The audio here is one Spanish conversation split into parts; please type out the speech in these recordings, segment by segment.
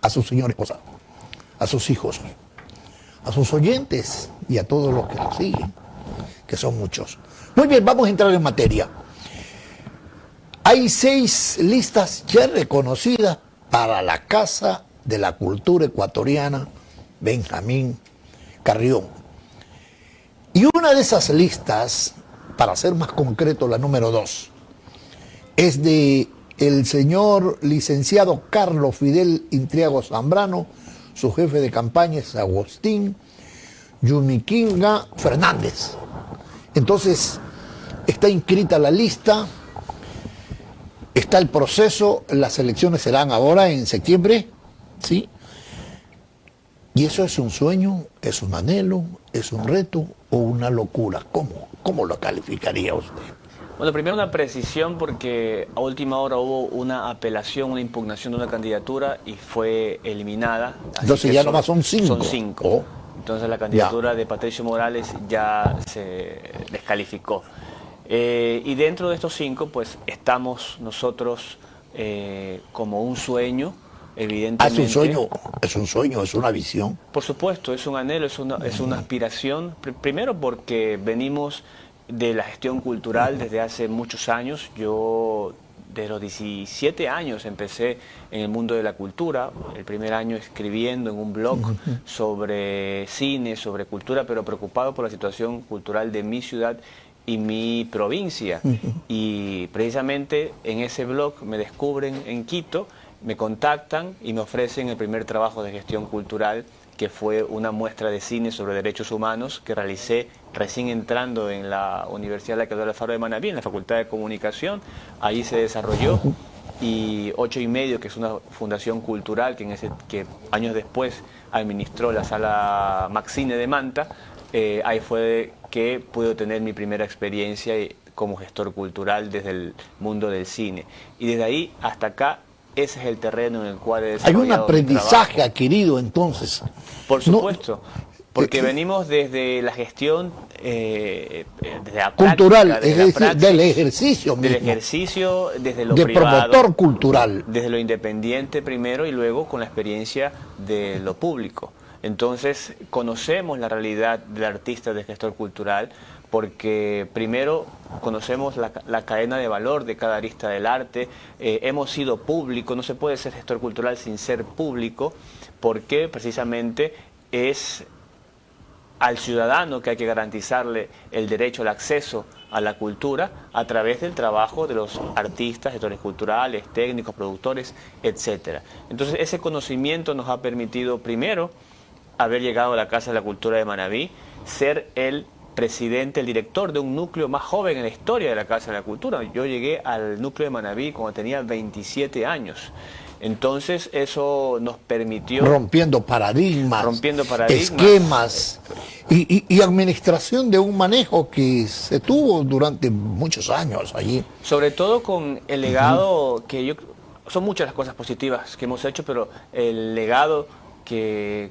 a su señora esposa, a sus hijos, a sus oyentes y a todos los que nos siguen, que son muchos. Muy bien, vamos a entrar en materia. Hay 6 listas ya reconocidas para la Casa de la Cultura Ecuatoriana Benjamín Carrión. Y una de esas listas, para ser más concreto, la número 2, es de el señor licenciado Carlos Fidel Intriago Zambrano. Su jefe de campaña es Agustín Yumiquinga Fernández. Entonces, está inscrita la lista, está el proceso, las elecciones serán ahora en septiembre, ¿sí? Y eso es un sueño, es un anhelo, es un reto o una locura. ¿Cómo lo calificaría usted? Bueno, primero una precisión, porque a última hora hubo una apelación, una impugnación de una candidatura y fue eliminada. Entonces ya nomás son 5. Son 5. Oh. Entonces la candidatura de Patricio Morales ya se descalificó. Y dentro de estos 5, pues estamos nosotros como un sueño, evidentemente. Es un sueño, es una visión. Por supuesto, es un anhelo, es una aspiración. Primero porque venimos de la gestión cultural desde hace muchos años. Yo desde los 17 años empecé en el mundo de la cultura, el primer año escribiendo en un blog sobre cine, sobre cultura, pero preocupado por la situación cultural de mi ciudad y mi provincia. Y precisamente en ese blog me descubren en Quito, me contactan y me ofrecen el primer trabajo de gestión cultural, que fue una muestra de cine sobre derechos humanos que realicé recién entrando en la Universidad de la Alfaro de Manabí, en la Facultad de Comunicación. Ahí se desarrolló, y 8 y medio, que es una fundación cultural que años después administró la Sala Maxine de Manta, ahí fue que pude tener mi primera experiencia como gestor cultural desde el mundo del cine. Y desde ahí hasta acá, ese es el terreno en el cual he desarrollado. Hay un aprendizaje adquirido entonces. Por supuesto, porque venimos desde la gestión, desde la cultural, práctica, es decir, del ejercicio mismo. Del ejercicio, desde lo de privado, promotor cultural. Desde lo independiente primero y luego con la experiencia de lo público. Entonces conocemos la realidad del artista, del gestor cultural, porque primero conocemos la cadena de valor de cada arista del arte. Hemos sido público, no se puede ser gestor cultural sin ser público, porque precisamente es al ciudadano que hay que garantizarle el derecho al acceso a la cultura a través del trabajo de los artistas, gestores culturales, técnicos, productores, etc. Entonces ese conocimiento nos ha permitido primero haber llegado a la Casa de la Cultura de Manabí, ser el presidente, el director de un núcleo más joven en la historia de la Casa de la Cultura. Yo llegué al núcleo de Manabí cuando tenía 27 años. Entonces eso nos permitió... Rompiendo paradigmas, esquemas y administración de un manejo que se tuvo durante muchos años allí. Sobre todo con el legado que son muchas las cosas positivas que hemos hecho, pero el legado que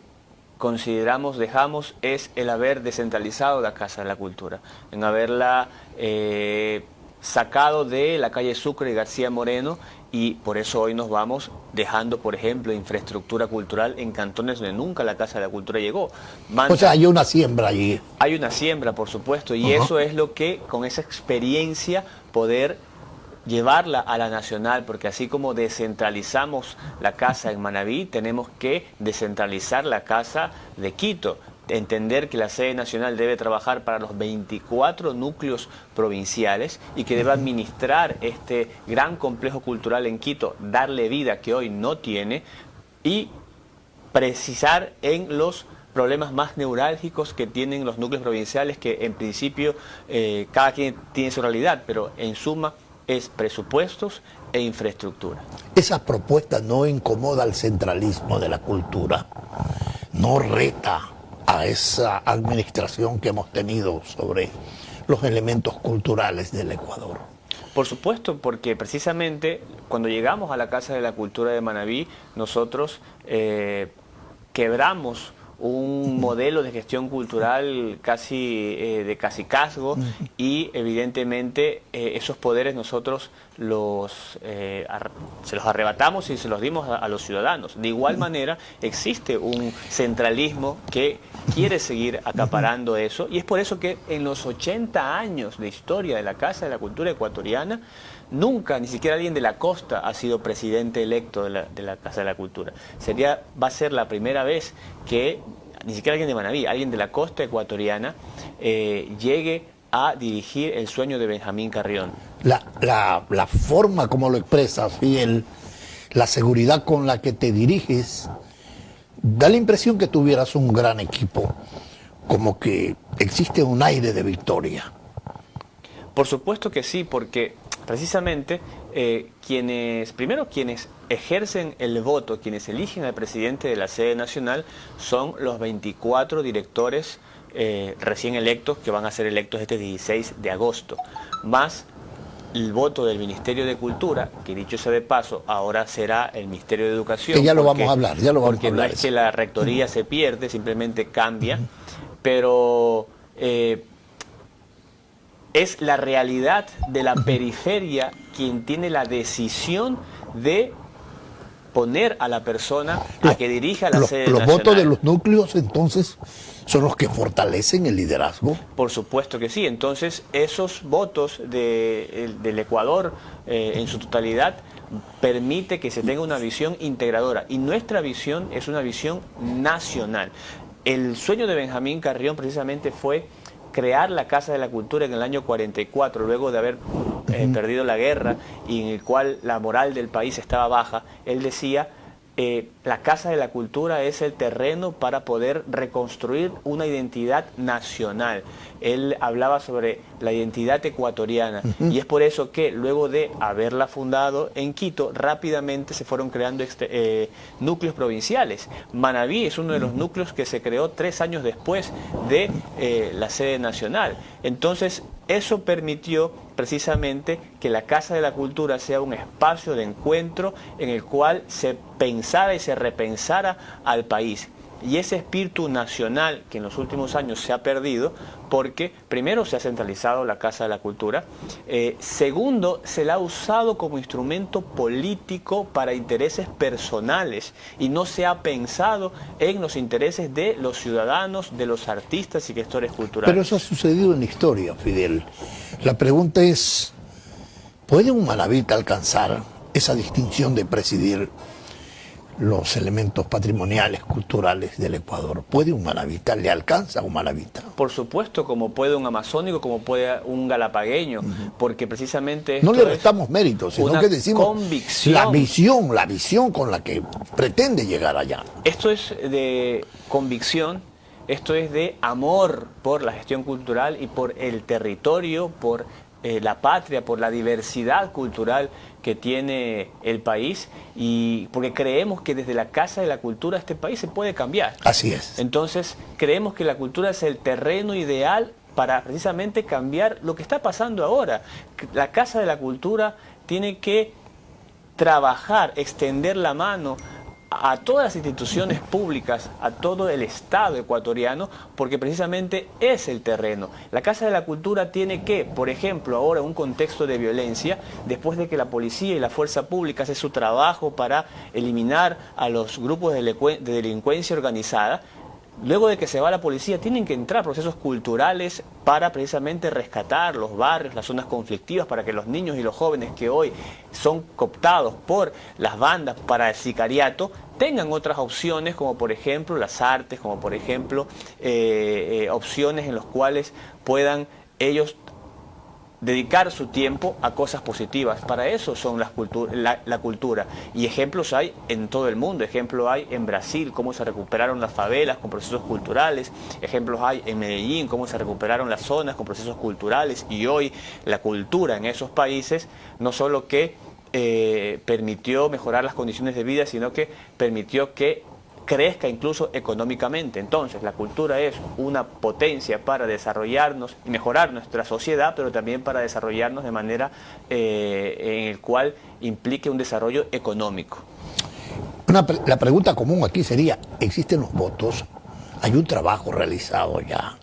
dejamos es el haber descentralizado la Casa de la Cultura, en haberla sacado de la calle Sucre y García Moreno, y por eso hoy nos vamos dejando, por ejemplo, infraestructura cultural en cantones donde nunca la Casa de la Cultura llegó. O sea, hay una siembra allí. Hay una siembra, por supuesto, y eso es lo que, con esa experiencia, poder llevarla a la nacional, porque así como descentralizamos la casa en Manabí, tenemos que descentralizar la casa de Quito, entender que la sede nacional debe trabajar para los 24 núcleos provinciales y que debe administrar este gran complejo cultural en Quito, darle vida que hoy no tiene, y precisar en los problemas más neurálgicos que tienen los núcleos provinciales, que en principio cada quien tiene su realidad, pero en suma es presupuestos e infraestructura. Esa propuesta no incomoda al centralismo de la cultura, no reta a esa administración que hemos tenido sobre los elementos culturales del Ecuador. Por supuesto, porque precisamente cuando llegamos a la Casa de la Cultura de Manabí, nosotros quebramos un modelo de gestión cultural casi de cacicazgo y evidentemente esos poderes nosotros se los arrebatamos y se los dimos a los ciudadanos. De igual manera existe un centralismo que quiere seguir acaparando eso, y es por eso que en los 80 años de historia de la Casa de la Cultura ecuatoriana nunca, ni siquiera alguien de la costa ha sido presidente electo de la Casa de la Cultura. Va a ser la primera vez que ni siquiera alguien de Manabí, alguien de la costa ecuatoriana llegue a dirigir el sueño de Benjamín Carrión. La forma como lo expresas, Fidel, la seguridad con la que te diriges, da la impresión que tuvieras un gran equipo, como que existe un aire de victoria. Por supuesto que sí, porque precisamente quienes ejercen el voto, quienes eligen al presidente de la sede nacional, son los 24 directores recién electos que van a ser electos este 16 de agosto, más el voto del Ministerio de Cultura, que dicho sea de paso, ahora será el Ministerio de Educación. Que ya lo vamos a hablar, porque no es que la rectoría se pierde, simplemente cambia, pero es la realidad de la periferia quien tiene la decisión de poner a la persona a que dirija la sede nacional. Los votos de los núcleos, entonces, son los que fortalecen el liderazgo. Por supuesto que sí. Entonces, esos votos del Ecuador en su totalidad permite que se tenga una visión integradora. Y nuestra visión es una visión nacional. El sueño de Benjamín Carrión precisamente fue crear la Casa de la Cultura en el año 44, luego de haber perdido la guerra y en el cual la moral del país estaba baja. Él decía, la Casa de la Cultura es el terreno para poder reconstruir una identidad nacional. Él hablaba sobre la identidad ecuatoriana y es por eso que luego de haberla fundado en Quito, rápidamente se fueron creando núcleos provinciales. Manabí es uno de los núcleos que se creó 3 años después de la sede nacional. Entonces, eso permitió precisamente que la Casa de la Cultura sea un espacio de encuentro en el cual se pensara y se repensara al país. Y ese espíritu nacional que en los últimos años se ha perdido, porque primero se ha centralizado la Casa de la Cultura, segundo, se la ha usado como instrumento político para intereses personales y no se ha pensado en los intereses de los ciudadanos, de los artistas y gestores culturales. Pero eso ha sucedido en la historia, Fidel. La pregunta es, ¿puede un manabita alcanzar esa distinción de presidir los elementos patrimoniales, culturales del Ecuador? ¿Puede un manabita? ¿Le alcanza a un manabita? Por supuesto, como puede un amazónico, como puede un galapagueño, porque precisamente esto no le restamos méritos, sino que decimos convicción. la visión con la que pretende llegar allá. Esto es de convicción, esto es de amor por la gestión cultural y por el territorio, por la patria, por la diversidad cultural que tiene el país, y porque creemos que desde la Casa de la Cultura este país se puede cambiar. Así es. Entonces, creemos que la cultura es el terreno ideal para precisamente cambiar lo que está pasando ahora. La Casa de la Cultura tiene que trabajar, extender la mano a todas las instituciones públicas, a todo el Estado ecuatoriano, porque precisamente es el terreno. La Casa de la Cultura tiene que, por ejemplo, ahora en un contexto de violencia, después de que la policía y la fuerza pública hace su trabajo para eliminar a los grupos de delincuencia organizada, luego de que se va la policía, tienen que entrar procesos culturales para precisamente rescatar los barrios, las zonas conflictivas, para que los niños y los jóvenes que hoy son cooptados por las bandas para el sicariato tengan otras opciones, como por ejemplo las artes, como por ejemplo opciones en las cuales puedan ellos dedicar su tiempo a cosas positivas. Para eso son la cultura. Y ejemplos hay en todo el mundo. Ejemplos hay en Brasil, cómo se recuperaron las favelas con procesos culturales. Ejemplos hay en Medellín, cómo se recuperaron las zonas con procesos culturales. Y hoy la cultura en esos países no solo que permitió mejorar las condiciones de vida, sino que permitió que crezca incluso económicamente. Entonces, la cultura es una potencia para desarrollarnos y mejorar nuestra sociedad, pero también para desarrollarnos de manera en el cual implique un desarrollo económico. La pregunta común aquí sería, ¿existen los votos? Hay un trabajo realizado ya.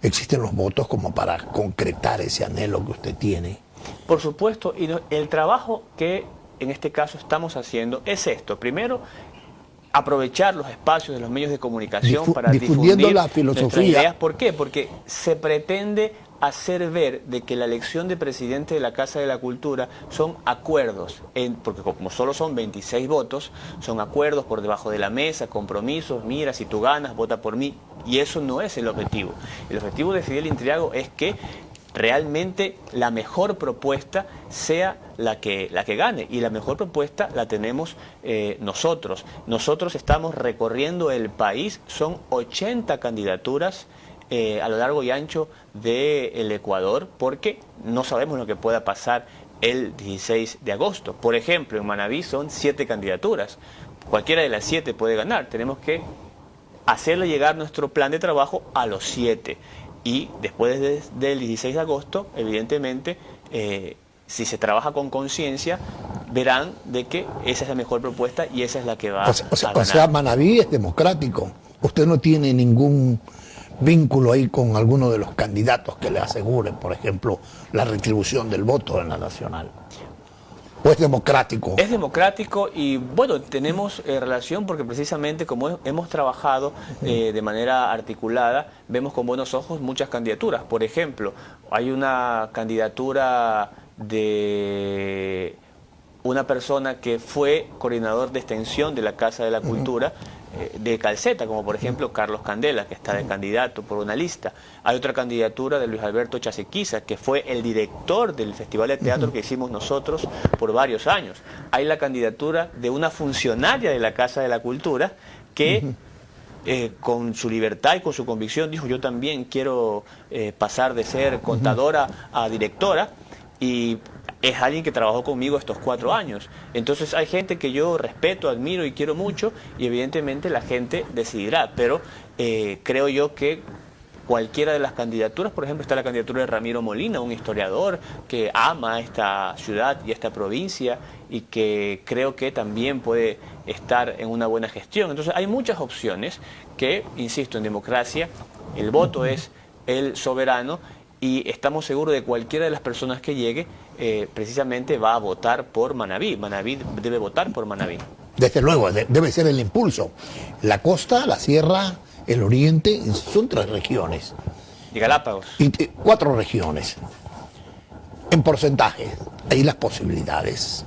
Existen los votos como para concretar ese anhelo que usted tiene. Por supuesto, y el trabajo que en este caso estamos haciendo es esto. Primero, aprovechar los espacios de los medios de comunicación para difundiendo difundir la filosofía. nuestras ideas. ¿Por qué? Porque se pretende hacer ver de que la elección de presidente de la Casa de la Cultura son acuerdos, porque como solo son 26 votos, son acuerdos por debajo de la mesa, compromisos, mira, si tú ganas, vota por mí, y eso no es el objetivo. El objetivo de Fidel Intriago es que realmente la mejor propuesta sea la que gane, y la mejor propuesta la tenemos nosotros. Nosotros estamos recorriendo el país, son 80 candidaturas a lo largo y ancho del Ecuador, porque no sabemos lo que pueda pasar el 16 de agosto. Por ejemplo, en Manabí son 7 candidaturas, cualquiera de las 7 puede ganar, tenemos que hacerle llegar nuestro plan de trabajo a los 7. Y después del 16 de agosto, evidentemente, si se trabaja con conciencia, verán de que esa es la mejor propuesta y esa es la que va a ganar. O sea, Manabí es democrático. Usted no tiene ningún vínculo ahí con alguno de los candidatos que le aseguren, por ejemplo, la retribución del voto en la nacional. ¿O es democrático? Es democrático y bueno, tenemos relación porque precisamente como hemos trabajado de manera articulada, vemos con buenos ojos muchas candidaturas. Por ejemplo, hay una candidatura de una persona que fue coordinador de extensión de la Casa de la Cultura, de Calceta, como por ejemplo Carlos Candela, que está de candidato por una lista. Hay otra candidatura de Luis Alberto Chasequiza, que fue el director del Festival de Teatro que hicimos nosotros por varios años. Hay la candidatura de una funcionaria de la Casa de la Cultura que con su libertad y con su convicción dijo: yo también quiero pasar de ser contadora a directora, y es alguien que trabajó conmigo estos 4 años. Entonces hay gente que yo respeto, admiro y quiero mucho, y evidentemente la gente decidirá, pero creo yo que cualquiera de las candidaturas, por ejemplo, está la candidatura de Ramiro Molina, un historiador que ama esta ciudad y esta provincia y que creo que también puede estar en una buena gestión. Entonces hay muchas opciones que, insisto, en democracia el voto es el soberano, y estamos seguros de que cualquiera de las personas que llegue precisamente va a votar por Manabí. Manabí debe votar por Manabí. Desde luego, debe ser el impulso. La costa, la sierra, el oriente, son 3 regiones. Y Galápagos. Y 4 regiones. En porcentaje, hay las posibilidades.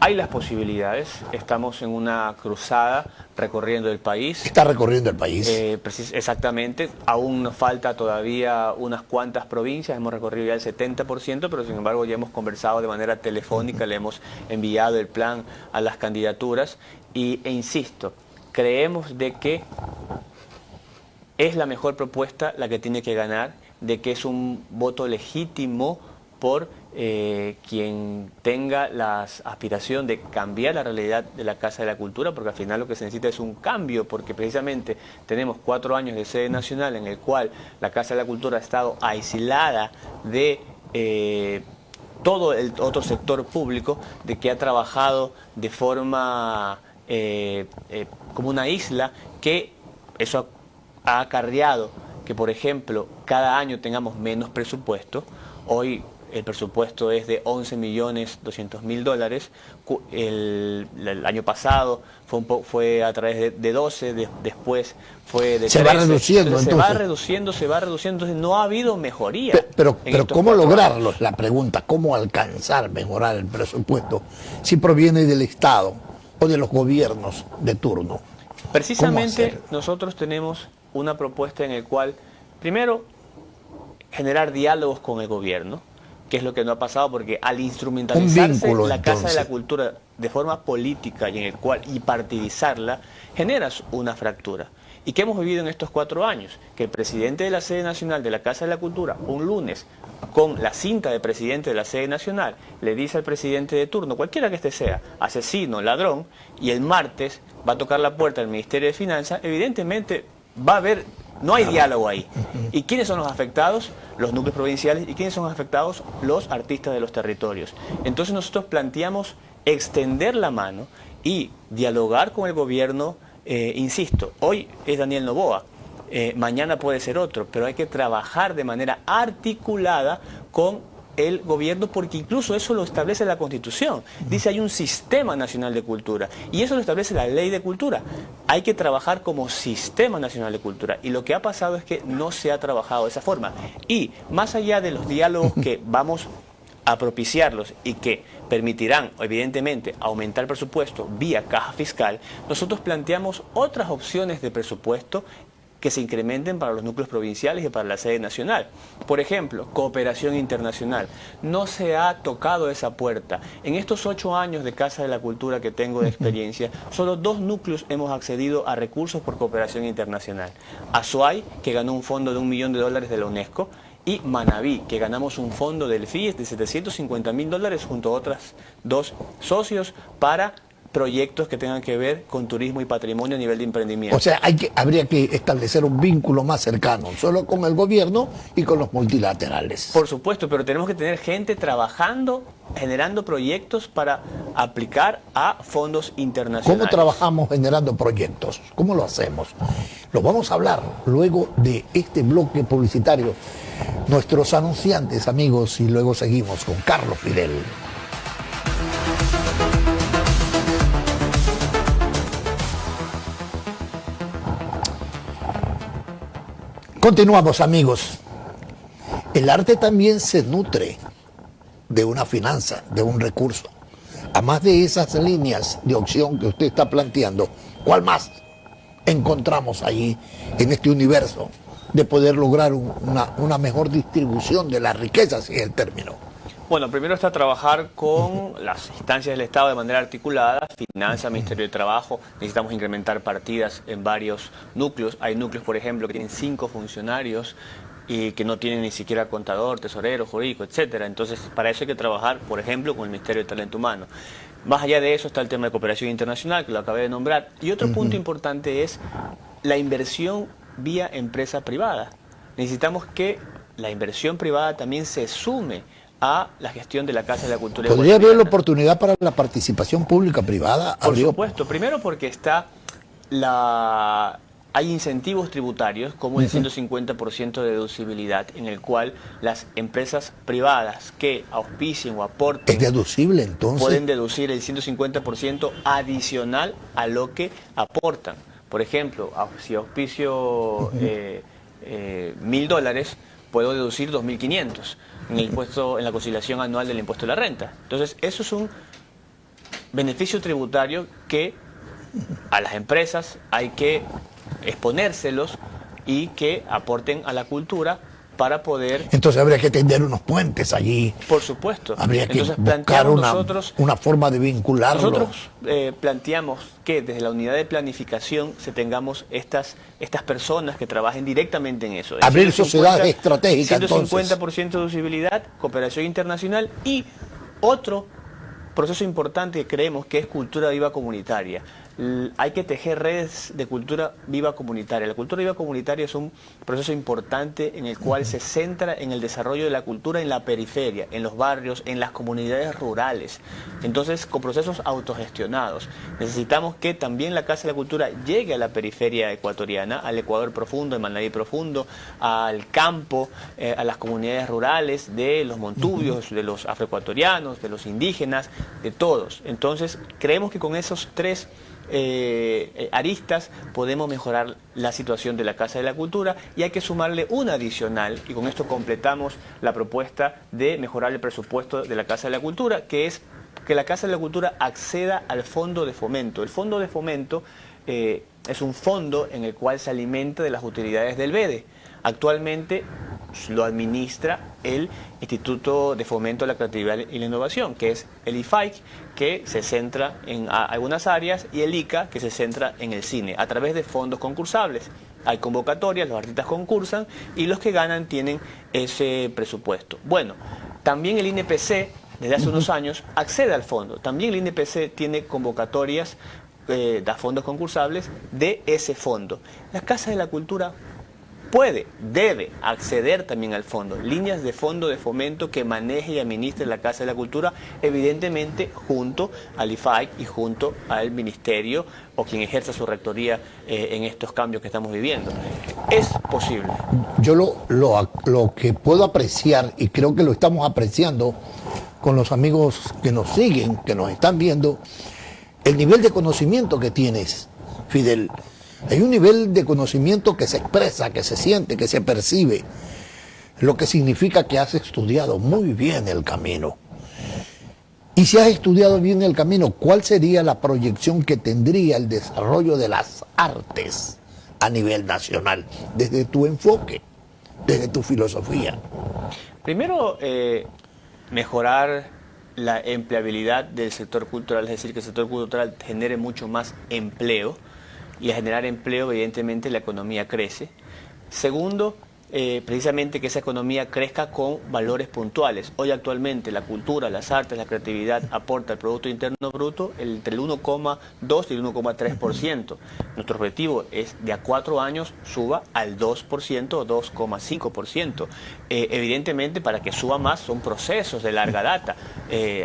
Hay las posibilidades, estamos en una cruzada recorriendo el país. Está recorriendo el país. Exactamente, aún nos falta todavía unas cuantas provincias, hemos recorrido ya el 70%, pero sin embargo ya hemos conversado de manera telefónica, le hemos enviado el plan a las candidaturas e insisto, creemos de que es la mejor propuesta la que tiene que ganar, de que es un voto legítimo por quien tenga la aspiración de cambiar la realidad de la Casa de la Cultura, porque al final lo que se necesita es un cambio, porque precisamente tenemos 4 años de sede nacional en el cual la Casa de la Cultura ha estado aislada de todo el otro sector público, de que ha trabajado de forma como una isla, que eso ha acarreado que, por ejemplo, cada año tengamos menos presupuesto. Hoy el presupuesto es de $11.200.000. El año pasado fue a través de 12, después fue de 13. Se va reduciendo, entonces. Se va reduciendo, entonces no ha habido mejoría. Pero ¿cómo lograrlo? La pregunta, ¿cómo alcanzar, mejorar el presupuesto si proviene del Estado o de los gobiernos de turno? Precisamente nosotros tenemos una propuesta en la cual, primero, generar diálogos con el gobierno, que es lo que no ha pasado, porque al instrumentalizarse la Casa de la Cultura de forma política y partidizarla, generas una fractura. ¿Y qué hemos vivido en estos 4 años? Que el presidente de la sede nacional de la Casa de la Cultura, un lunes, con la cinta de presidente de la sede nacional, le dice al presidente de turno, cualquiera que este sea, asesino, ladrón, y el martes va a tocar la puerta del Ministerio de Finanzas, evidentemente va a haber... No hay diálogo ahí. ¿Y quiénes son los afectados? Los núcleos provinciales. ¿Y quiénes son los afectados? Los artistas de los territorios. Entonces nosotros planteamos extender la mano y dialogar con el gobierno. Insisto, hoy es Daniel Noboa, mañana puede ser otro, pero hay que trabajar de manera articulada con el gobierno, porque incluso eso lo establece la Constitución. Dice, hay un sistema nacional de cultura, y eso lo establece la ley de cultura. Hay que trabajar como sistema nacional de cultura, y lo que ha pasado es que no se ha trabajado de esa forma. Y más allá de los diálogos que vamos a propiciarlos y que permitirán, evidentemente, aumentar el presupuesto vía caja fiscal, nosotros planteamos otras opciones de presupuesto que se incrementen para los núcleos provinciales y para la sede nacional. Por ejemplo, cooperación internacional. No se ha tocado esa puerta. En estos 8 años de Casa de la Cultura que tengo de experiencia, solo 2 núcleos hemos accedido a recursos por cooperación internacional. Azuay, que ganó un fondo de $1 millón de la UNESCO, y Manabí, que ganamos un fondo del FIES de $750.000 junto a otras 2 socios para proyectos que tengan que ver con turismo y patrimonio a nivel de emprendimiento. O sea, habría que establecer un vínculo más cercano, solo con el gobierno y con los multilaterales. Por supuesto, pero tenemos que tener gente trabajando, generando proyectos para aplicar a fondos internacionales. ¿Cómo trabajamos generando proyectos? ¿Cómo lo hacemos? Lo vamos a hablar luego de este bloque publicitario. Nuestros anunciantes, amigos, y luego seguimos con Carlos Fidel. Continuamos, amigos. El arte también se nutre de una finanza, de un recurso. Además de esas líneas de opción que usted está planteando, ¿cuál más encontramos allí en este universo de poder lograr una mejor distribución de las riquezas, si es el término? Bueno, primero está trabajar con las instancias del Estado de manera articulada, Finanzas, Ministerio de Trabajo. Necesitamos incrementar partidas en varios núcleos. Hay núcleos, por ejemplo, que tienen 5 funcionarios y que no tienen ni siquiera contador, tesorero, jurídico, etcétera. Entonces, para eso hay que trabajar, por ejemplo, con el Ministerio de Talento Humano. Más allá de eso está el tema de cooperación internacional, que lo acabé de nombrar. Y otro punto importante es la inversión vía empresa privada. Necesitamos que la inversión privada también se sume a la gestión de la Casa de la Cultura. ¿Podría haber la oportunidad para la participación pública-privada? Por supuesto. Primero porque está hay incentivos tributarios como el 150% de deducibilidad, en el cual las empresas privadas que auspicien o aporten... ¿Es deducible entonces? Pueden deducir el 150% adicional a lo que aportan. Por ejemplo, si auspicio $1.000, puedo deducir 2.500 en la conciliación anual del impuesto de la renta. Entonces, eso es un beneficio tributario que a las empresas hay que exponérselos y que aporten a la cultura para poder... Entonces habría que tender unos puentes allí. Por supuesto. Habría que buscar una forma de vincularlo. Nosotros planteamos que desde la unidad de planificación tengamos estas personas que trabajen directamente en eso. Abrir sociedades estratégicas. 150% de deducibilidad, cooperación internacional y otro proceso importante que creemos que es cultura viva comunitaria. Hay que tejer redes de cultura viva comunitaria. La cultura viva comunitaria es un proceso importante en el cual se centra en el desarrollo de la cultura en la periferia, en los barrios, en las comunidades rurales. Entonces, con procesos autogestionados. Necesitamos que también la Casa de la Cultura llegue a la periferia ecuatoriana, al Ecuador profundo, al Manabí profundo, al campo, a las comunidades rurales de los montubios, de los afroecuatorianos, de los indígenas, de todos. Entonces, creemos que con esos 3 aristas podemos mejorar la situación de la Casa de la Cultura, y hay que sumarle una adicional, y con esto completamos la propuesta de mejorar el presupuesto de la Casa de la Cultura, que es que la Casa de la Cultura acceda al fondo de fomento. El fondo de fomento es un fondo en el cual se alimenta de las utilidades del BEDE. Actualmente lo administra el Instituto de Fomento a la Creatividad y la Innovación, que es el IFAIC, que se centra en algunas áreas, y el ICA, que se centra en el cine, a través de fondos concursables. Hay convocatorias, los artistas concursan y los que ganan tienen ese presupuesto. Bueno, también el INPC, desde hace unos años, accede al fondo. También el INPC tiene convocatorias de fondos concursables de ese fondo. La Casa de la Cultura puede, debe acceder también al fondo, líneas de fondo de fomento que maneje y administre la Casa de la Cultura, evidentemente junto al IFAI y junto al Ministerio o quien ejerza su rectoría en estos cambios que estamos viviendo. Es posible. Yo lo que puedo apreciar, y creo que lo estamos apreciando con los amigos que nos siguen, que nos están viendo, el nivel de conocimiento que tienes, Fidel. Hay un nivel de conocimiento que se expresa, que se siente, que se percibe, lo que significa que has estudiado muy bien el camino. Y si has estudiado bien el camino, ¿cuál sería la proyección que tendría el desarrollo de las artes a nivel nacional, desde tu enfoque, desde tu filosofía? Primero, mejorar la empleabilidad del sector cultural, es decir, que el sector cultural genere mucho más empleo, y al generar empleo, evidentemente, la economía crece. Segundo, precisamente que esa economía crezca con valores puntuales. Hoy actualmente la cultura, las artes, la creatividad aporta al Producto Interno Bruto entre el 1,2 y el 1,3%. Nuestro objetivo es de a 4 años suba al 2% o 2,5%. Evidentemente, para que suba más son procesos de larga data.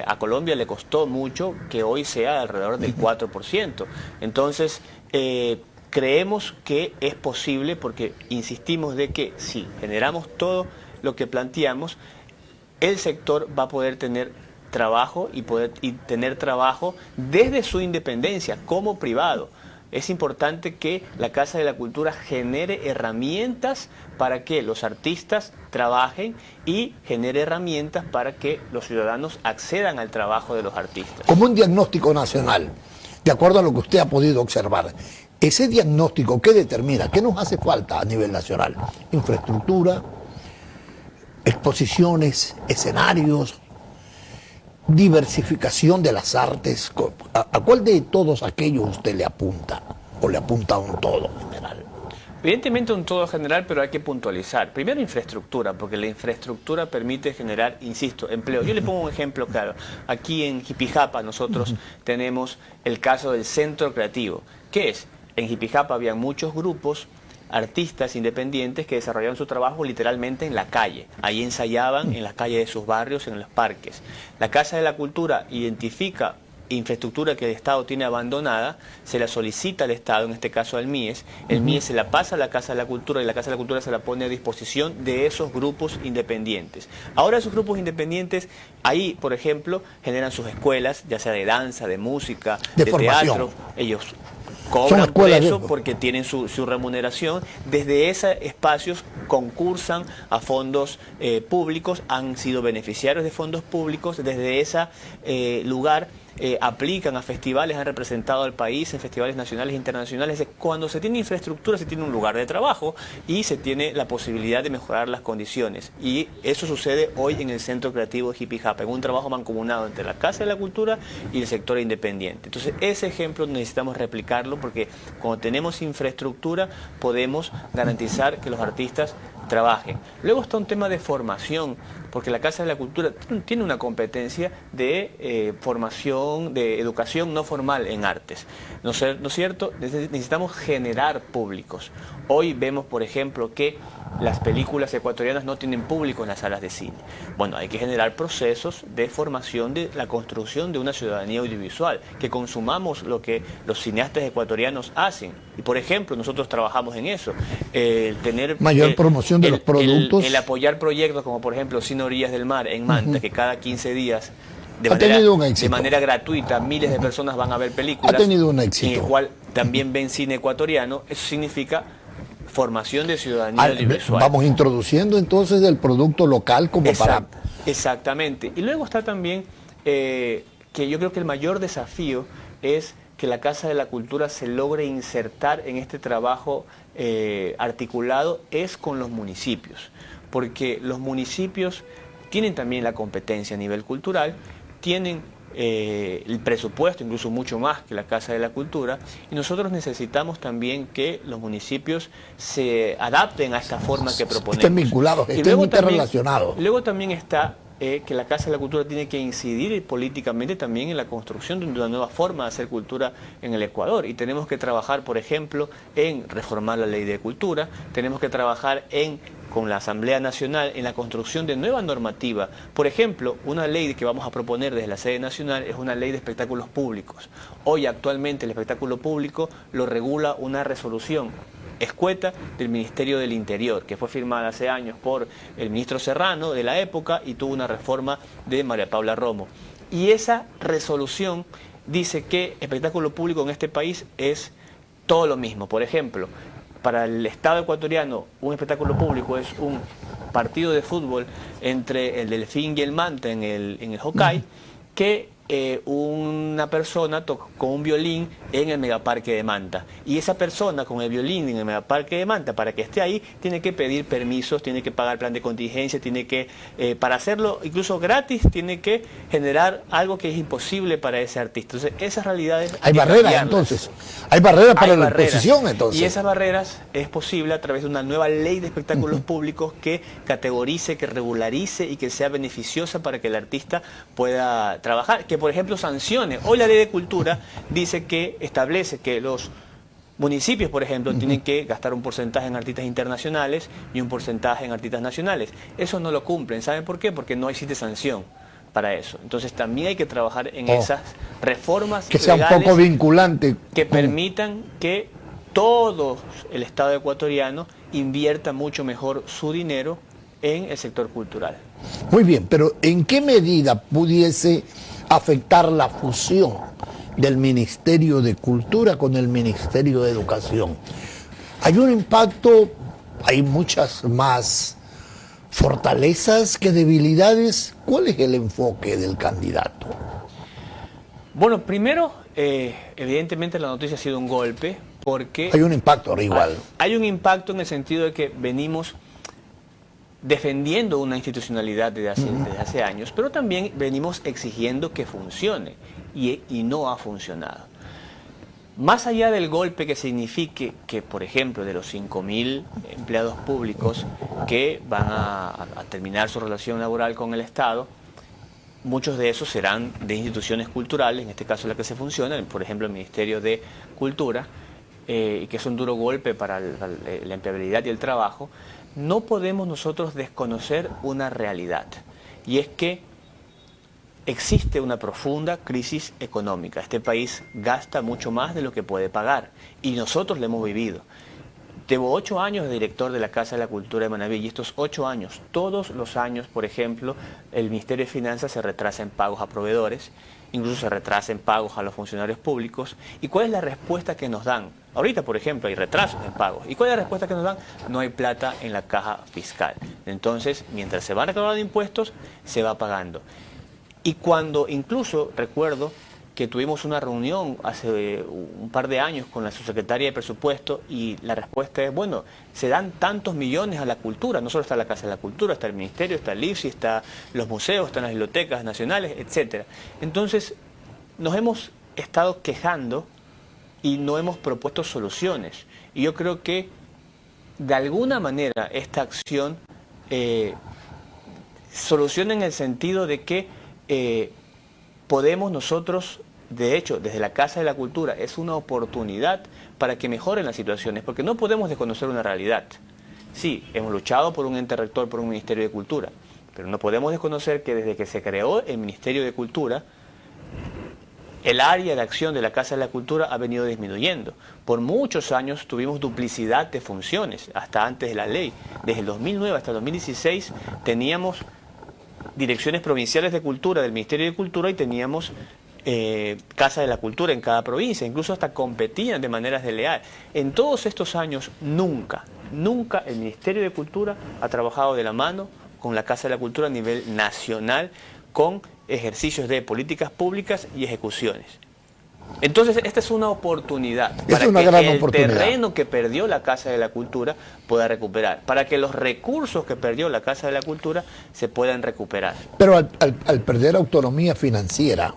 A Colombia le costó mucho que hoy sea alrededor del 4%. Entonces, creemos que es posible porque insistimos de que si generamos todo lo que planteamos, el sector va a poder tener trabajo y tener trabajo desde su independencia como privado. Es importante que la Casa de la Cultura genere herramientas para que los artistas trabajen y genere herramientas para que los ciudadanos accedan al trabajo de los artistas. Como un diagnóstico nacional, de acuerdo a lo que usted ha podido observar, ese diagnóstico, ¿qué determina? ¿Qué nos hace falta a nivel nacional? Infraestructura, exposiciones, escenarios, diversificación de las artes. ¿A cuál de todos aquellos usted le apunta? ¿O le apunta a un todo general? Evidentemente un todo general, pero hay que puntualizar. Primero infraestructura, porque la infraestructura permite generar, insisto, empleo. Yo le pongo un ejemplo claro. Aquí en Jipijapa nosotros tenemos el caso del Centro Creativo. ¿Qué es? En Jipijapa había muchos grupos, artistas independientes que desarrollaban su trabajo literalmente en la calle. Ahí ensayaban en las calles de sus barrios, en los parques. La Casa de la Cultura identifica infraestructura que el Estado tiene abandonada, se la solicita al Estado, en este caso al MIES, el MIES se la pasa a la Casa de la Cultura y la Casa de la Cultura se la pone a disposición de esos grupos independientes. Ahora esos grupos independientes, ahí por ejemplo, generan sus escuelas, ya sea de danza, de música, de teatro, ellos cobran por eso porque tienen su remuneración. Desde esos espacios concursan a fondos públicos, han sido beneficiarios de fondos públicos, desde ese lugar aplican a festivales, han representado al país en festivales nacionales e internacionales. Cuando se tiene infraestructura se tiene un lugar de trabajo y se tiene la posibilidad de mejorar las condiciones. Y eso sucede hoy en el Centro Creativo de Jipijapa, en un trabajo mancomunado entre la Casa de la Cultura y el sector independiente. Entonces ese ejemplo necesitamos replicarlo porque cuando tenemos infraestructura podemos garantizar que los artistas trabajen. Luego está un tema de formación, porque la Casa de la Cultura tiene una competencia de formación, de educación no formal en artes. ¿No es cierto? Necesitamos generar públicos. Hoy vemos, por ejemplo, que las películas ecuatorianas no tienen público en las salas de cine. Bueno, hay que generar procesos de formación de la construcción de una ciudadanía audiovisual, que consumamos lo que los cineastas ecuatorianos hacen. Y, por ejemplo, nosotros trabajamos en eso. Tener mayor promoción de los productos. El apoyar proyectos como, por ejemplo, Cine Orillas del Mar en Manta, que cada 15 días de manera gratuita miles de personas van a ver películas. Ha tenido un éxito. En el cual también ven cine ecuatoriano. Eso significa formación de ciudadanía audiovisual. Vamos introduciendo entonces el producto local como para... Exactamente. Y luego está también que yo creo que el mayor desafío es que la Casa de la Cultura se logre insertar en este trabajo articulado es con los municipios, porque los municipios tienen también la competencia a nivel cultural, tienen el presupuesto, incluso mucho más que la Casa de la Cultura, y nosotros necesitamos también que los municipios se adapten a esta forma que proponemos. Estén vinculados, estén interrelacionados. Luego también está que la Casa de la Cultura tiene que incidir políticamente también en la construcción de una nueva forma de hacer cultura en el Ecuador. Y tenemos que trabajar, por ejemplo, en reformar la ley de cultura, tenemos que trabajar con la Asamblea Nacional en la construcción de nueva normativa. Por ejemplo, una ley que vamos a proponer desde la sede nacional es una ley de espectáculos públicos. Hoy actualmente el espectáculo público lo regula una resolución escueta del Ministerio del Interior, que fue firmada hace años por el ministro Serrano de la época y tuvo una reforma de María Paula Romo. Y esa resolución dice que espectáculo público en este país es todo lo mismo. Por ejemplo, para el Estado ecuatoriano, un espectáculo público es un partido de fútbol entre el Delfín y el Manta en el Hokkay, que una persona con un violín en el Megaparque de Manta. Y esa persona con el violín en el Megaparque de Manta, para que esté ahí, tiene que pedir permisos, tiene que pagar plan de contingencia, tiene que, para hacerlo incluso gratis, tiene que generar algo que es imposible para ese artista. Entonces, esas realidades... Hay barreras, entonces. Hay barreras para la exposición, entonces. Y esas barreras es posible a través de una nueva ley de espectáculos públicos que categorice, que regularice y que sea beneficiosa para que el artista pueda trabajar. Que, por ejemplo, sancione. Hoy la ley de cultura dice que establece que los municipios, por ejemplo, tienen que gastar un porcentaje en artistas internacionales y un porcentaje en artistas nacionales. Eso no lo cumplen. ¿Saben por qué? Porque no existe sanción para eso. Entonces también hay que trabajar en esas reformas que sea un poco vinculante, que permitan que todo el Estado ecuatoriano invierta mucho mejor su dinero en el sector cultural. Muy bien, pero ¿en qué medida pudiese afectar la fusión del Ministerio de Cultura con el Ministerio de Educación? ¿Hay un impacto? ¿Hay muchas más fortalezas que debilidades? ¿Cuál es el enfoque del candidato? Bueno, primero, evidentemente la noticia ha sido un golpe porque... Hay un impacto igual. Hay un impacto en el sentido de que venimos defendiendo una institucionalidad desde hace años, pero también venimos exigiendo que funcione y no ha funcionado. Más allá del golpe que signifique que, por ejemplo, de los 5.000 empleados públicos que van a terminar su relación laboral con el Estado, muchos de esos serán de instituciones culturales, en este caso la que se funciona, por ejemplo el Ministerio de Cultura, y que es un duro golpe para la empleabilidad y el trabajo. No podemos nosotros desconocer una realidad, y es que existe una profunda crisis económica. Este país gasta mucho más de lo que puede pagar, y nosotros lo hemos vivido. Llevo 8 años de director de la Casa de la Cultura de Manabí, y estos 8 años, todos los años, por ejemplo, el Ministerio de Finanzas se retrasa en pagos a proveedores, incluso se retrasa en pagos a los funcionarios públicos. ¿Y cuál es la respuesta que nos dan? Ahorita, por ejemplo, hay retrasos en pagos. ¿Y cuál es la respuesta que nos dan? No hay plata en la caja fiscal. Entonces, mientras se van recaudando impuestos, se va pagando. Y cuando incluso, recuerdo que tuvimos una reunión hace un par de años con la subsecretaria de Presupuesto, y la respuesta es, bueno, se dan tantos millones a la cultura, no solo está la Casa de la Cultura, está el Ministerio, está el IFSI, está los museos, están las bibliotecas nacionales, etc. Entonces, nos hemos estado quejando y no hemos propuesto soluciones. Y yo creo que, de alguna manera, esta acción soluciona en el sentido de que podemos nosotros, de hecho, desde la Casa de la Cultura, es una oportunidad para que mejoren las situaciones, porque no podemos desconocer una realidad. Sí, hemos luchado por un ente rector, por un Ministerio de Cultura, pero no podemos desconocer que desde que se creó el Ministerio de Cultura, el área de acción de la Casa de la Cultura ha venido disminuyendo. Por muchos años tuvimos duplicidad de funciones, hasta antes de la ley. Desde el 2009 hasta el 2016 teníamos direcciones provinciales de cultura del Ministerio de Cultura y teníamos Casa de la Cultura en cada provincia, incluso hasta competían de manera desleal. En todos estos años nunca el Ministerio de Cultura ha trabajado de la mano con la Casa de la Cultura a nivel nacional, con ejercicios de políticas públicas y ejecuciones. Entonces, esta es una oportunidad para que el terreno que perdió la Casa de la Cultura pueda recuperar, para que los recursos que perdió la Casa de la Cultura se puedan recuperar. Pero al perder autonomía financiera,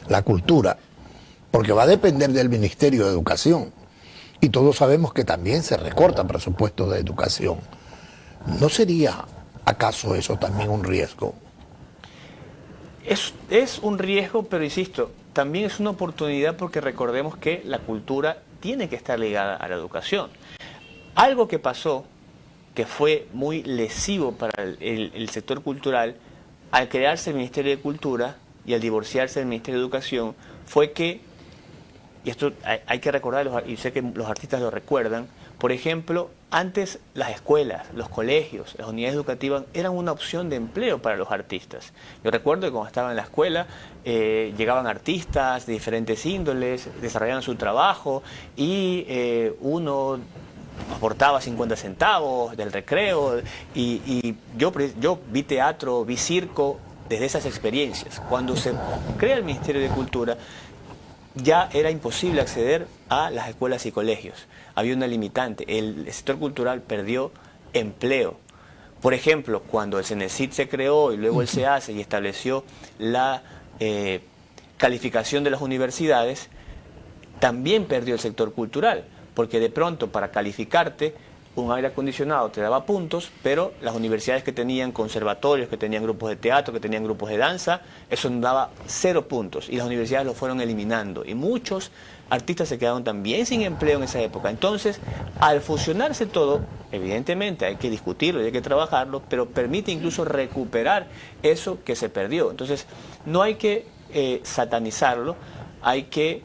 la cultura, porque va a depender del Ministerio de Educación, y todos sabemos que también se recorta presupuesto de educación, ¿no sería acaso eso también un riesgo? Es un riesgo, pero insisto, también es una oportunidad porque recordemos que la cultura tiene que estar ligada a la educación. Algo que pasó, que fue muy lesivo para el sector cultural, al crearse el Ministerio de Cultura y al divorciarse del Ministerio de Educación, fue que, y esto hay que recordarlo, y sé que los artistas lo recuerdan, por ejemplo, antes las escuelas, los colegios, las unidades educativas eran una opción de empleo para los artistas. Yo recuerdo que cuando estaba en la escuela llegaban artistas de diferentes índoles, desarrollaban su trabajo y uno aportaba 50 centavos del recreo y yo vi teatro, vi circo desde esas experiencias. Cuando se crea el Ministerio de Cultura, ya era imposible acceder a las escuelas y colegios. Había una limitante. El sector cultural perdió empleo. Por ejemplo, cuando el CENESID se creó y luego el SEACE y estableció la calificación de las universidades, también perdió el sector cultural, porque de pronto para calificarte un aire acondicionado te daba puntos, pero las universidades que tenían conservatorios, que tenían grupos de teatro, que tenían grupos de danza, eso nos daba 0 puntos y las universidades lo fueron eliminando y muchos artistas se quedaron también sin empleo en esa época. Entonces, al fusionarse todo, evidentemente hay que discutirlo y hay que trabajarlo, pero permite incluso recuperar eso que se perdió. Entonces, no hay que satanizarlo, hay que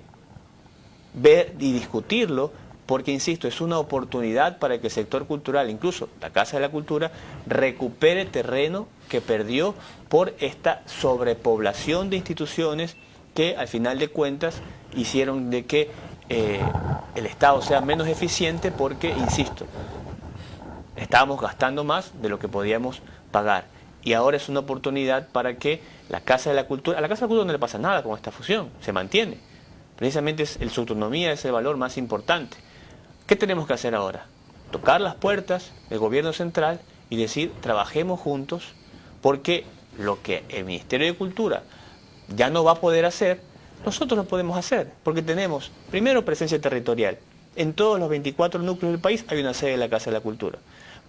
ver y discutirlo, porque, insisto, es una oportunidad para que el sector cultural, incluso la Casa de la Cultura, recupere terreno que perdió por esta sobrepoblación de instituciones que, al final de cuentas, hicieron de que el Estado sea menos eficiente porque, insisto, estábamos gastando más de lo que podíamos pagar. Y ahora es una oportunidad para que la Casa de la Cultura, a la Casa de la Cultura no le pasa nada con esta fusión, se mantiene. Precisamente su autonomía es el valor más importante. ¿Qué tenemos que hacer ahora? Tocar las puertas del gobierno central y decir, trabajemos juntos, porque lo que el Ministerio de Cultura ya no va a poder hacer, nosotros lo podemos hacer, porque tenemos, primero, presencia territorial. En todos los 24 núcleos del país hay una sede de la Casa de la Cultura.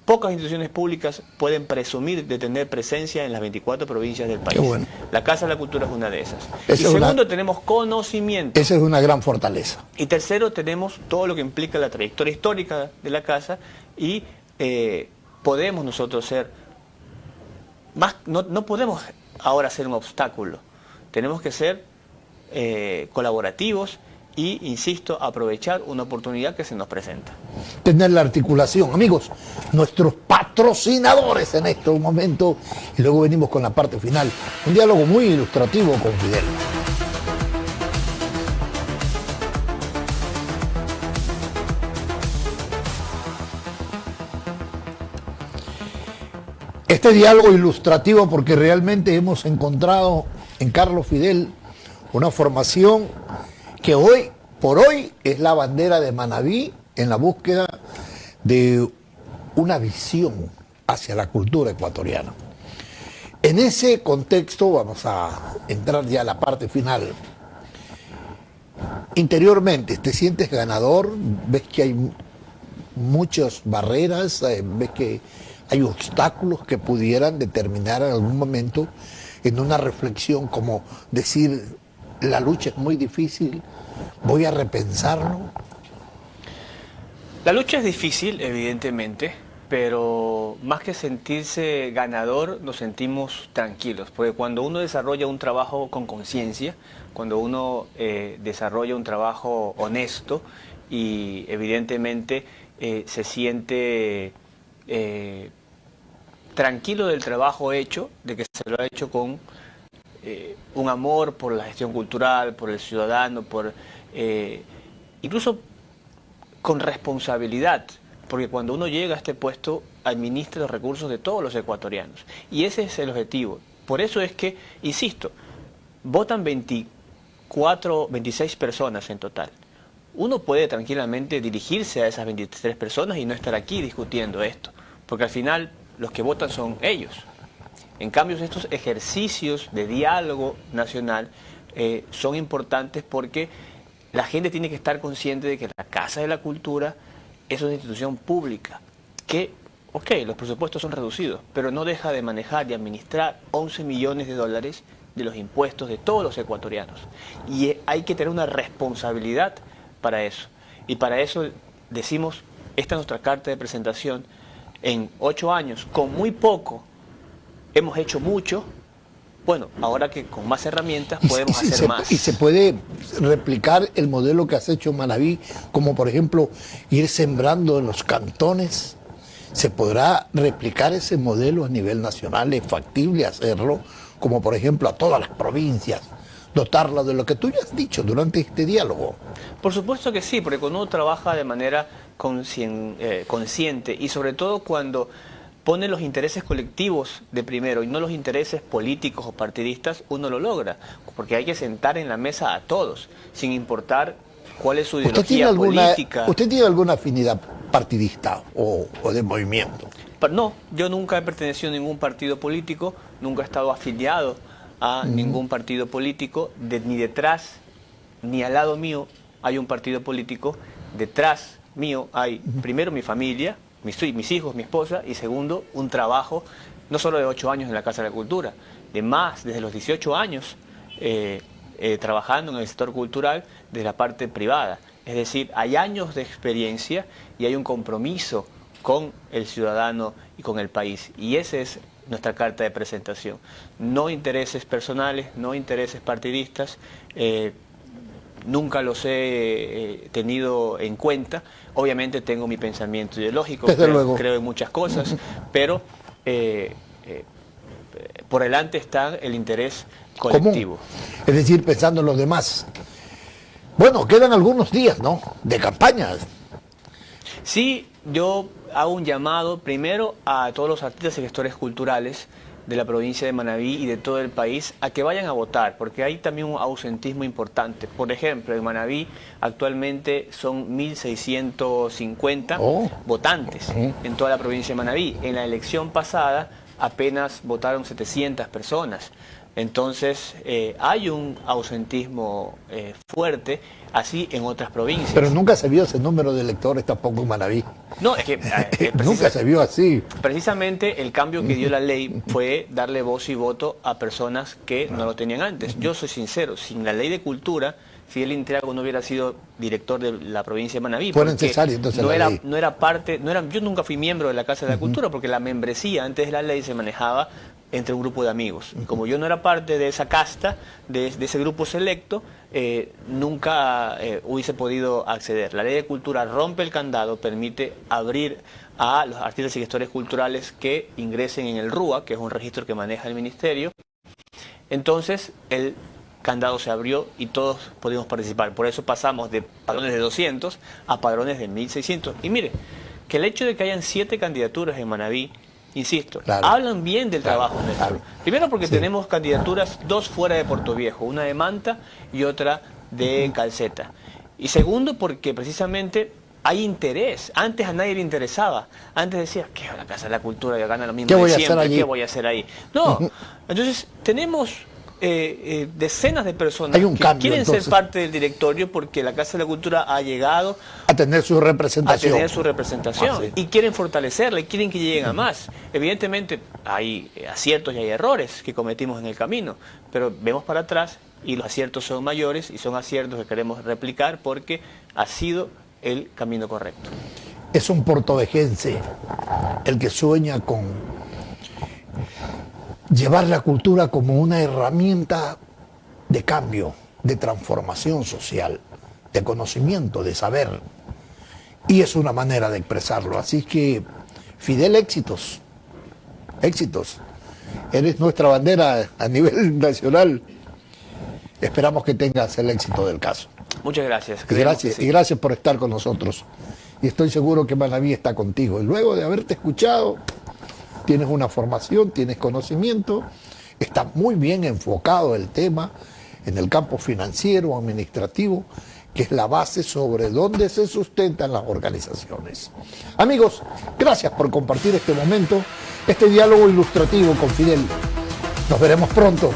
Pocas instituciones públicas pueden presumir de tener presencia en las 24 provincias del país. Bueno. La Casa de la Cultura es una de esas. Y segundo, tenemos conocimiento. Esa es una gran fortaleza. Y tercero, tenemos todo lo que implica la trayectoria histórica de la Casa y podemos nosotros ser más, no podemos ahora ser un obstáculo. Tenemos que ser colaborativos y, insisto, aprovechar una oportunidad que se nos presenta. Tener la articulación. Amigos, nuestros patrocinadores en este momento, y luego venimos con la parte final. Un diálogo muy ilustrativo con Fidel. Este diálogo ilustrativo porque realmente hemos encontrado en Carlos Fidel una formación que hoy por hoy es la bandera de Manabí en la búsqueda de una visión hacia la cultura ecuatoriana. En ese contexto vamos a entrar ya a la parte final. Interiormente, ¿te sientes ganador? ¿Ves que hay muchas barreras? ¿Ves que hay obstáculos que pudieran determinar en algún momento en una reflexión como decir, la lucha es muy difícil, voy a repensarlo? La lucha es difícil, evidentemente, pero más que sentirse ganador, nos sentimos tranquilos, porque cuando uno desarrolla un trabajo con conciencia, cuando uno desarrolla un trabajo honesto y evidentemente se siente tranquilo del trabajo hecho, de que se lo ha hecho con un amor por la gestión cultural, por el ciudadano, por incluso con responsabilidad, porque cuando uno llega a este puesto administra los recursos de todos los ecuatorianos y ese es el objetivo. Por eso es que, insisto, votan 26 personas en total. Uno puede tranquilamente dirigirse a esas 23 personas y no estar aquí discutiendo esto, porque al final los que votan son ellos. En cambio, estos ejercicios de diálogo nacional son importantes porque la gente tiene que estar consciente de que la Casa de la Cultura es una institución pública que, ok, los presupuestos son reducidos, pero no deja de manejar y administrar 11 millones de dólares de los impuestos de todos los ecuatorianos. Y hay que tener una responsabilidad para eso. Y para eso decimos, esta es nuestra carta de presentación. En 8 años, con muy poco, hemos hecho mucho. Bueno, ahora que con más herramientas podemos hacer más. Y se puede replicar el modelo que has hecho en Manabí, como por ejemplo ir sembrando en los cantones. ¿Se podrá replicar ese modelo a nivel nacional? ¿Es factible hacerlo? Como por ejemplo a todas las provincias, dotarla de lo que tú ya has dicho durante este diálogo. Por supuesto que sí, porque cuando uno trabaja de manera consciente y sobre todo cuando pone los intereses colectivos de primero y no los intereses políticos o partidistas, uno lo logra, porque hay que sentar en la mesa a todos, sin importar cuál es su ideología política. ¿Usted tiene alguna afinidad partidista o de movimiento? No, yo nunca he pertenecido a ningún partido político, nunca he estado afiliado a ningún partido político, ni detrás ni al lado mío hay un partido político, detrás mío hay primero mi familia, mis hijos, mi esposa, y segundo, un trabajo, no solo de 8 años en la Casa de la Cultura, de más, desde los 18 años, trabajando en el sector cultural de la parte privada. Es decir, hay años de experiencia y hay un compromiso con el ciudadano y con el país. Y esa es nuestra carta de presentación. No intereses personales, no intereses partidistas, nunca los he tenido en cuenta. Obviamente tengo mi pensamiento ideológico, creo en muchas cosas, pero por delante está el interés colectivo. Común. Es decir, pensando en los demás. Bueno, quedan algunos días, ¿no?, de campaña. Sí, yo hago un llamado primero a todos los artistas y gestores culturales de la provincia de Manabí y de todo el país a que vayan a votar, porque hay también un ausentismo importante. Por ejemplo, en Manabí actualmente son 1.650 votantes en toda la provincia de Manabí. En la elección pasada apenas votaron 700 personas. Entonces hay un ausentismo fuerte, así en otras provincias. Pero nunca se vio ese número de electores tampoco en Manabí. No, es que nunca se vio así. Precisamente el cambio que dio la ley fue darle voz y voto a personas que no lo tenían antes. Yo soy sincero, sin la ley de cultura, Fidel Intriago no hubiera sido director de la provincia de Manabí. Fue necesario entonces yo nunca fui miembro de la Casa de la Cultura, porque la membresía antes de la ley se manejaba entre un grupo de amigos. Como yo no era parte de esa casta, de ese grupo selecto, nunca hubiese podido acceder. La ley de cultura rompe el candado, permite abrir a los artistas y gestores culturales que ingresen en el RUA, que es un registro que maneja el ministerio. Entonces, el candado se abrió y todos pudimos participar. Por eso pasamos de padrones de 200 a padrones de 1.600. Y mire, que el hecho de que hayan 7 candidaturas en Manabí, insisto, hablan bien del trabajo nuestro. Primero porque tenemos candidaturas, 2 fuera de Puerto Viejo, una de Manta y otra de Calceta. Y segundo porque precisamente hay interés. Antes a nadie le interesaba. Antes decía, ¿qué es la Casa de la Cultura? Ya gana lo mismo de siempre, ¿qué voy a hacer ahí? No, entonces tenemos decenas de personas que quieren ser parte del directorio porque la Casa de la Cultura ha llegado a tener su representación. Y quieren fortalecerla y quieren que lleguen a más. Evidentemente hay aciertos y hay errores que cometimos en el camino, pero vemos para atrás y los aciertos son mayores y son aciertos que queremos replicar porque ha sido el camino correcto. Es un portovejense el que sueña con llevar la cultura como una herramienta de cambio, de transformación social, de conocimiento, de saber. Y es una manera de expresarlo. Así que, Fidel, éxitos. Éxitos. Eres nuestra bandera a nivel nacional. Esperamos que tengas el éxito del caso. Muchas gracias. Y gracias por estar con nosotros. Y estoy seguro que Manabí está contigo. Y luego de haberte escuchado, tienes una formación, tienes conocimiento, está muy bien enfocado el tema en el campo financiero, administrativo, que es la base sobre donde se sustentan las organizaciones. Amigos, gracias por compartir este momento, este diálogo ilustrativo con Fidel. Nos veremos pronto.